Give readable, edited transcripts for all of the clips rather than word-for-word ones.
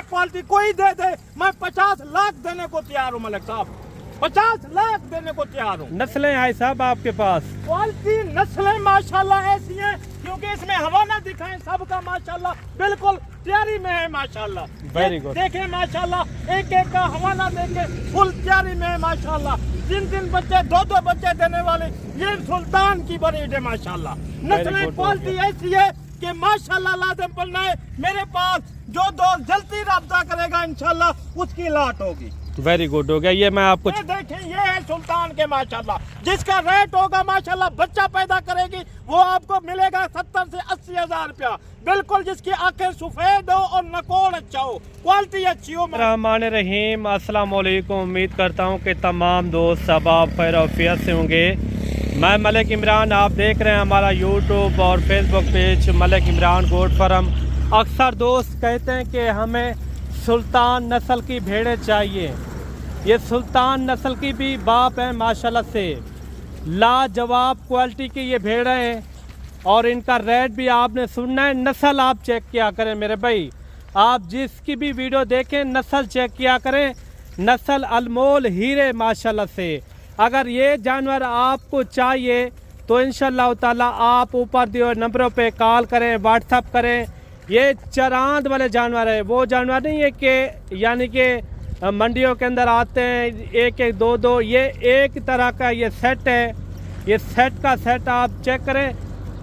Quality कोई दे दे, मैं 50 लाख देने को तैयार हूँ मलिक साहब, 50 लाख देने को तैयार हूँ। नस्लें आई साहब आपके पास? क्वालिटी नस्लें माशाल्लाह ऐसी हैं, क्योंकि इसमें हवाना दिखाएं सबका माशाल्लाह बिल्कुल तैयारी में है माशाल्लाह। Very good. देखें माशाल्लाह एक एक का हवाना देके फुल तैयारी में है माशाल्लाह। जिन बच्चे दो बच्चे देने वाले ये सुल्तान की ब्रीड है माशाल्लाह। नस्लें क्वालिटी ऐसी है कि माशाल्लाह लाजम पड़ना है। मेरे पास जो दोस्त जल्दी रब्ता करेगा इंशाल्लाह उसकी लाट होगी। वेरी गुड हो गया। ये मैं आपको देखें ये है सुल्तान के माशाल्लाह, जिसका रेट होगा माशाल्लाह बच्चा पैदा करेगी वो आपको मिलेगा 70 से 80 हजार रुपया, बिल्कुल जिसकी आंखें सफेद हो और नकोड़ अच्छा हो, क्वालिटी अच्छी हो। रहमान रहीम, अस्सलाम वालेकुम। उम्मीद करता हूँ कि तमाम दोस्त अहबाब खैर आफियत से होंगे। मैं मलिक इमरान, आप देख रहे हैं हमारा यूट्यूब और Facebook page Malik Imran goat farm. अक्सर दोस्त कहते हैं कि हमें सुल्तान नस्ल की भेड़ें चाहिए। ये सुल्तान नस्ल की भी बाप है माशाल्लाह से, लाजवाब क्वालिटी की ये भेड़ें हैं और इनका रेट भी आपने सुनना है। नस्ल आप चेक किया करें मेरे भाई, आप जिसकी भी वीडियो देखें नस्ल चेक किया करें। नस्ल अनमोल हीरे माशाल्लाह से। अगर ये जानवर आपको चाहिए तो इंशाल्लाह ताला आप ऊपर दिए नंबरों पे कॉल करें, व्हाट्सअप करें। ये चरांद वाले जानवर है, वो जानवर नहीं है कि यानी कि मंडियों के अंदर आते हैं एक एक दो दो। ये एक तरह का ये सेट है, ये सेट का सेट आप चेक करें।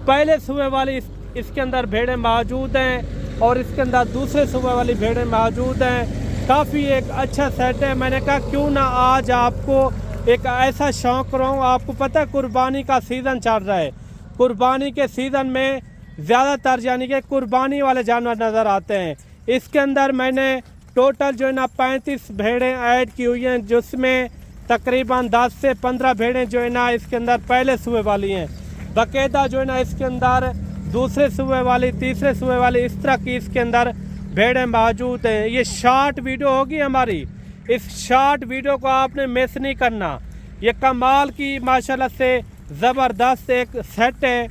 पहले सूबे वाली इसके अंदर भेड़ें मौजूद हैं और इसके अंदर दूसरे सूबे वाली भेड़ें मौजूद हैं। काफ़ी एक अच्छा सेट है। मैंने कहा क्यों ना आज आपको एक ऐसा शौक़ कराऊँ। आपको पता है कुर्बानी का सीज़न चल रहा है, कुर्बानी के सीज़न में ज़्यादातर यानी कि कुर्बानी वाले जानवर नज़र आते हैं। इसके अंदर मैंने टोटल जो है ना 35 भेड़ें ऐड की हुई हैं, जिसमें तकरीबन 10 से 15 भेड़ें जो है ना इसके अंदर पहले सूबे वाली हैं। बाकायदा जो है ना इसके अंदर दूसरे सूबे वाली, तीसरे सूबे वाली, इस तरह की इसके अंदर भेड़ें मौजूद हैं। ये शॉर्ट वीडियो होगी हमारी, इस शॉर्ट वीडियो को आपने मिस नहीं करना। ये कमाल की माशाल्लाह से ज़बरदस्त एक सेट है।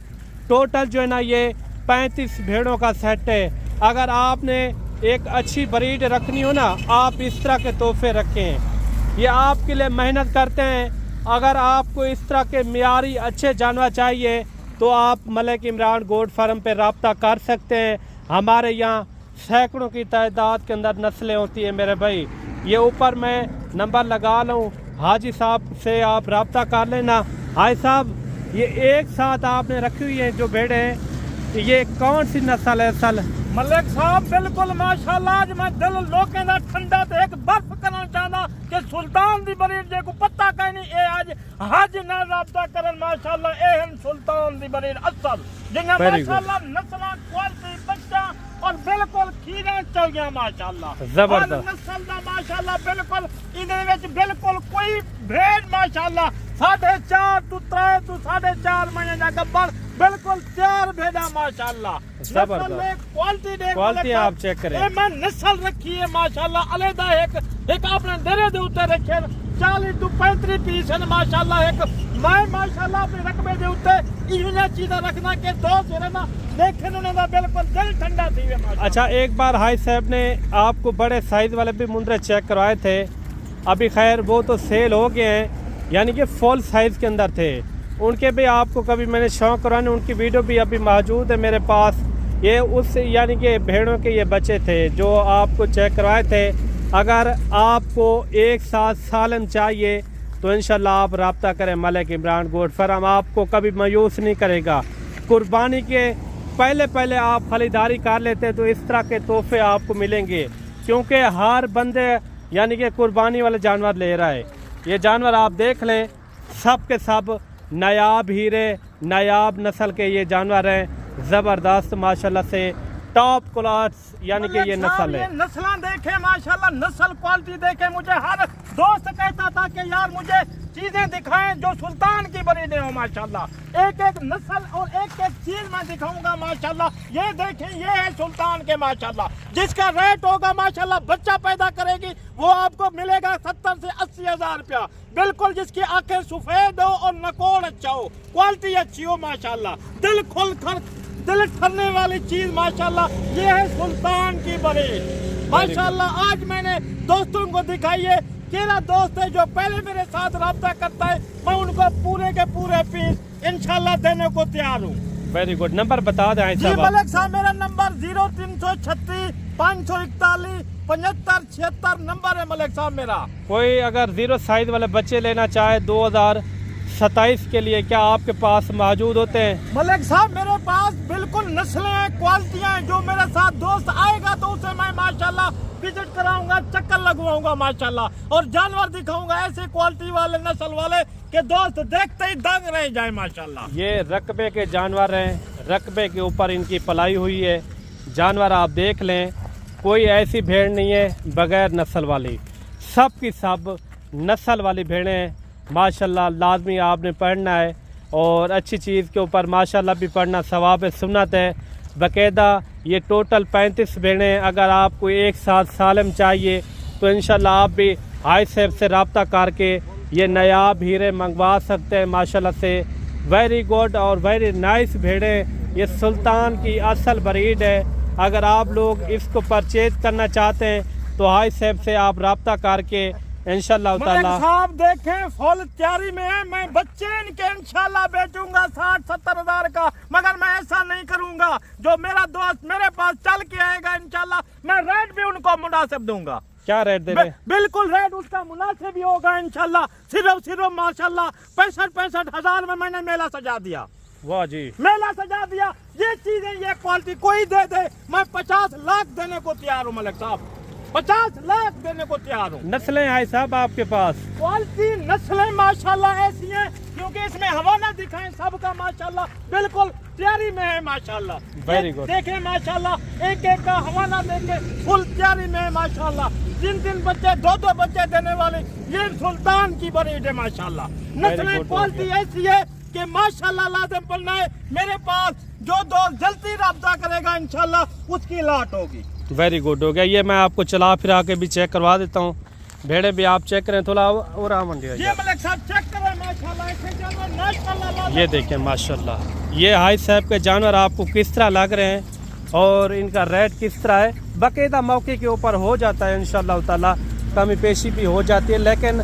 टोटल जो है ना ये 35 भेड़ों का सेट है। अगर आपने एक अच्छी ब्रीड रखनी हो ना, आप इस तरह के तोहफे रखें। ये आपके लिए मेहनत करते हैं। अगर आपको इस तरह के मियारी अच्छे जानवर चाहिए तो आप मलिक इमरान गोट फार्म पे रब्ता कर सकते हैं। हमारे यहाँ सैकड़ों की तादाद के अंदर नस्लें होती हैं मेरे भाई। ये ऊपर मैं नंबर लगा लूँ, हाजी साहब से आप रब्ता कर लेना। हाजी साहब ये एक साथ आपने रखी हुई है जो भेड़ें हैं, ये कौन सी नस्ल है? सल मलिक साहब बिल्कुल माशाल्लाह आज मैं दिल लोकें दा ठंडा ते एक बर्फ करना चाहना कि सुल्तान दी ब्रीड जे को पता कहीं नहीं ए आज हज ना रब्ता करन माशाल्लाह ए हम सुल्तान दी ब्रीड असल जिन्हें माशाल्लाह नस्ल क्वालिटी बच्चा और बिल्कुल खीरा चल गया माशाल्लाह। जबरदस्त नस्ल दा माशाल्लाह बिल्कुल इहदे विच बिल्कुल कोई भेद माशाल्लाह 4.5 to 3 to 4.5 महीने दा गब्बर बिल्कुल तैयार भेड़ा माशाल्लाह। क्वालिटी आप चेक करें। मैं नस्ल रखी है माशाल्लाह अलहदा एक आपने डेरे दे उत्ते रखे 40 to 35 पीस है माशाल्लाह। एक मैं माशाल्लाह अपने रकबे दे उत्ते इन्होंने चीज़ें रखना के दो सिरे ना देखे उन्होंने बिल्कुल दिल ठंडा थी है। अच्छा एक बार हाई साहब ने आपको बड़े साइज वाले भी मुंदरे चेक करवाए थे, अभी खैर वो तो सेल हो गए हैं, यानी कि फुल साइज के अंदर थे। उनके भी आपको कभी मैंने शौक़ कराने, उनकी वीडियो भी अभी मौजूद है मेरे पास। ये उस यानी कि भेड़ों के ये बच्चे थे जो आपको चेक करवाए थे। अगर आपको एक साथ सालन चाहिए तो इंशाल्लाह आप रब्ता करें मलिक इमरान गोट फार्म, आपको कभी मायूस नहीं करेगा। कुर्बानी के पहले आप खरीदारी कर लेते तो इस तरह के तोहफे आपको मिलेंगे, क्योंकि हर बंदे यानी कि कुर्बानी वाले जानवर ले रहा है। ये जानवर आप देख लें, सब के सब नायाब हीरे, नायाब नस्ल के ये जानवर हैं। ज़बरदस्त माशाल्लाह से टॉप क्लास यानी कि ये नस्ल है। नस्ल देखे माशाल्लाह, नस्ल क्वालिटी देखे। मुझे हर दोस्त कहता था कि यार मुझे चीजें दिखाएं जो सुल्तान की ब्रीडें हो माशाल्लाह। एक एक नस्ल और एक एक चीज मैं दिखाऊंगा माशाल्लाह। ये देखें ये है सुल्तान के माशाल्लाह, जिसका रेट होगा माशाल्लाह बच्चा पैदा करेगी वो आपको मिलेगा 70 से 80 हजार रुपया, बिल्कुल जिसकी आंखें सफेद हो और नकोड़ अच्छा हो, क्वालिटी अच्छी हो माशाल्लाह। दिल खुल कर दिल ठरने वाली चीज माशाल्लाह ये है सुल्तान की ब्रीड। माशाल्लाह। आज मैंने दोस्तों को दिखाई है, मेरा दोस्त है जो पहले मेरे साथ रब्ता करता है, मैं उनको पूरे के पूरे पीस इंशाल्लाह देने को तैयार हूँ। Very good. नंबर बता दें जी साहब। मलिक साहब, मेरा नंबर 0336 541 75 76 नंबर है मलिक साहब मेरा। कोई अगर 0 साइज वाले बच्चे लेना चाहे 2027 के लिए, क्या आपके पास मौजूद होते हैं? मलिक साहब मेरे पास बिल्कुल नस्लें हैं, क्वालिटियां हैं। जो मेरे साथ दोस्त आएगा तो उसे मैं माशाल्लाह विजिट कराऊंगा, चक्कर लगवाऊंगा माशाल्लाह, और जानवर दिखाऊंगा ऐसे क्वालिटी वाले नस्ल वाले के दोस्त देखते ही दंग रह जाए माशाल्लाह। ये रकबे के जानवर हैं, रकबे के ऊपर इनकी पलाई हुई है। जानवर आप देख लें, कोई ऐसी भेड़ नहीं है बगैर नस्ल वाली, सब की सब नस्ल वाली भेड़ें हैं माशाल्लाह। लाजमी आपने पढ़ना है, और अच्छी चीज़ के ऊपर माशाल्लाह भी पढ़ना सवाब सुन्नत है। बाकायदा ये टोटल 35 भेड़ें। अगर आपको एक साथ सालम चाहिए तो इंशाल्लाह आप भी हाई सेफ से रब्ता करके ये नायाब हीरे मंगवा सकते हैं माशाल्लाह से। वेरी गुड और वेरी नाइस भेड़ें, ये सुल्तान की असल ब्रीड है। अगर आप लोग इसको परचेज करना चाहते हैं तो हाई सेफ से आप रब्ता करके इंशाल्लाह ताला। साहब देखें फुल तैयारी में है, मैं बच्चे इनके इंशाल्लाह बेचूंगा 60-70 हजार का, मगर मैं ऐसा नहीं करूंगा। जो मेरा दोस्त मेरे पास चल के आएगा इंशाल्लाह मैं रेट भी उनको मुनासिब दूंगा। क्या रेट दे रहे? बिल्कुल रेट उसका मुनासिब ही होगा इंशाल्लाह। सिर्फ माशाल्लाह 65 हजार में मैंने मेला सजा दिया। वाह जी, मेला सजा दिया। ये चीजें, ये क्वालिटी कोई दे दे, मैं 50 लाख देने को तैयार हूँ मलिक साहब, 50 लाख देने को तैयार हूँ। नस्लें हैं साहब आपके पास? क्वालिटी नस्लें माशाल्लाह ऐसी हैं, क्योंकि इसमें हवाला दिखाएं सबका माशाल्लाह बिल्कुल तैयारी में है माशाल्लाह। Very good. देखें माशाल्लाह एक एक का हवाला देखे फुल तैयारी में है माशाल्लाह। 3 बच्चे 2 बच्चे देने वाले ये सुल्तान की ब्रीड है माशाल्लाह। नस्लें क्वालिटी ऐसी है कि माशाल्लाह लाजम पड़ना है। मेरे पास जो दोस्त जल्दी रब्ता करेगा इंशाल्लाह उसकी लाट होगी। वेरी गुड हो गया। ये मैं आपको चला फिरा के भी चेक करवा देता हूँ। भेड़े भी आप चेक करें थोड़ा और ये मलिक साहब चेक करें माशाल्लाह, ऐसे जानवर माशाल्लाह। ये देखें माशाल्लाह, ये हाई साहब के जानवर आपको किस तरह लग रहे हैं और इनका रेट किस तरह है। बाकायदा मौके के ऊपर हो जाता है इंशाल्लाह ताला, कमी पेशी भी हो जाती है, लेकिन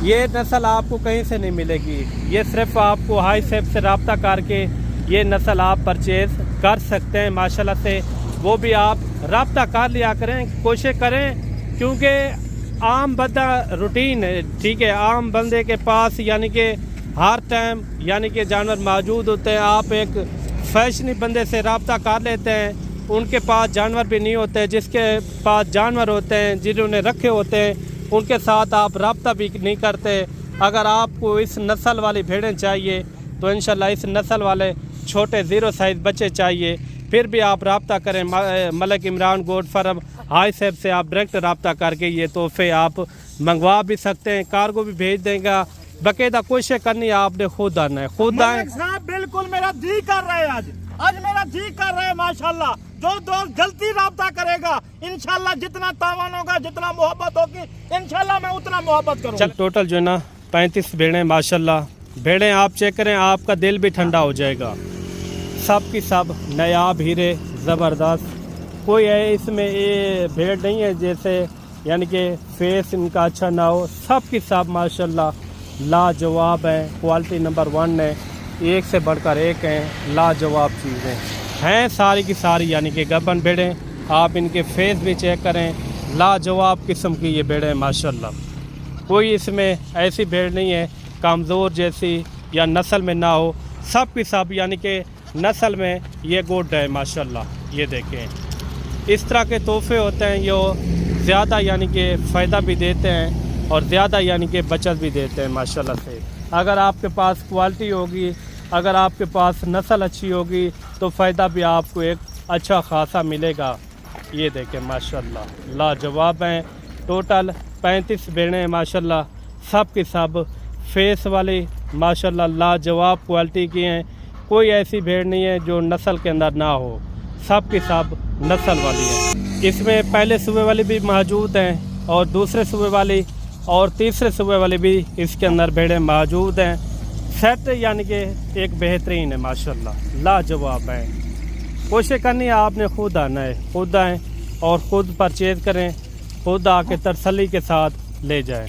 ये नस्ल आपको कहीं से नहीं मिलेगी। ये सिर्फ आपको हाई साहब से रब्ता करके ये नस्ल आप परचेज कर सकते हैं माशाल्लाह से। वो भी आप रब्ता कर लिया करें, कोशिश करें, क्योंकि आम बंदा रूटीन है, ठीक है, आम बंदे के पास यानी कि हर टाइम यानी कि जानवर मौजूद होते हैं। आप एक फैशनी बंदे से रब्ता कर लेते हैं, उनके पास जानवर भी नहीं होते। जिसके पास जानवर होते हैं, जिन्होंने रखे होते हैं, उनके साथ आप रब्ता भी नहीं करते। अगर आपको इस नस्ल वाली भेड़ें चाहिए तो इंशाल्लाह इस नस्ल वाले छोटे 0 साइज़ बच्चे चाहिए, फिर भी आप रब्ता करें मलिक इमरान गोट फार्म हाई सेफ से। आप डायरेक्ट रब्ता करके ये तोहफे आप मंगवा भी सकते हैं, कार्गो भी भेज देगा। बाकायदा कोशिश करनी है आपने, खुद आना है, खुद आए। बिल्कुल मेरा जी कर रहा है, आज मेरा जी कर रहा है माशाल्लाह। जो दोस्त जल्दी रब्ता करेगा इंशाल्लाह, जितना तावान होगा, जितना मोहब्बत होगी इंशाल्लाह मैं उतना मोहब्बत करूँगा। चल टोटल जो है ना 35 भेड़ें माशाल्लाह। भेड़ें आप चेक करें, आपका दिल भी ठंडा हो जाएगा। सब की सब नायाब हीरे, ज़बरदस्त। कोई है इसमें ये भेड़ नहीं है जैसे यानी कि फेस इनका अच्छा ना हो। सब की सब माशाल्लाह लाजवाब है, क्वालिटी नंबर 1 है, एक से बढ़कर एक हैं, लाजवाब चीज़ें हैं सारी की सारी, यानी कि गबन भेड़ें। आप इनके फेस भी चेक करें, लाजवाब किस्म की ये भेड़ें माशाल्लाह। कोई इसमें ऐसी भेड़ नहीं है कमज़ोर जैसी या नस्ल में ना हो, सब की सब यानी कि नस्ल में ये गुड है माशाल्लाह। ये देखें इस तरह के तोहफे होते हैं, ये ज़्यादा यानी कि फ़ायदा भी देते हैं और ज़्यादा यानी कि बचत भी देते हैं माशाल्लाह से। अगर आपके पास क्वालिटी होगी, अगर आपके पास नस्ल अच्छी होगी तो फ़ायदा भी आपको एक अच्छा खासा मिलेगा। ये देखें माशाल्लाह लाजवाब हैं। टोटल 35 भेड़ें माशाल्लाह, सब की सब फेस वाली माशाल्लाह लाजवाब क्वालिटी की हैं। कोई ऐसी भेड़ नहीं है जो नस्ल के अंदर ना हो, सब की सब नस्ल वाली है। इसमें पहले सूबे वाली भी मौजूद हैं और दूसरे सूबे वाली और तीसरे सूबे वाली भी इसके अंदर भेड़ें मौजूद हैं। सेट यानी कि एक बेहतरीन है माशाल्लाह, लाजवाब है। कोशिश करनी है आपने, खुद आना है, खुद आएँ, और ख़ुद परचेज़ करें, खुद आके तसल्ली के साथ ले जाएं।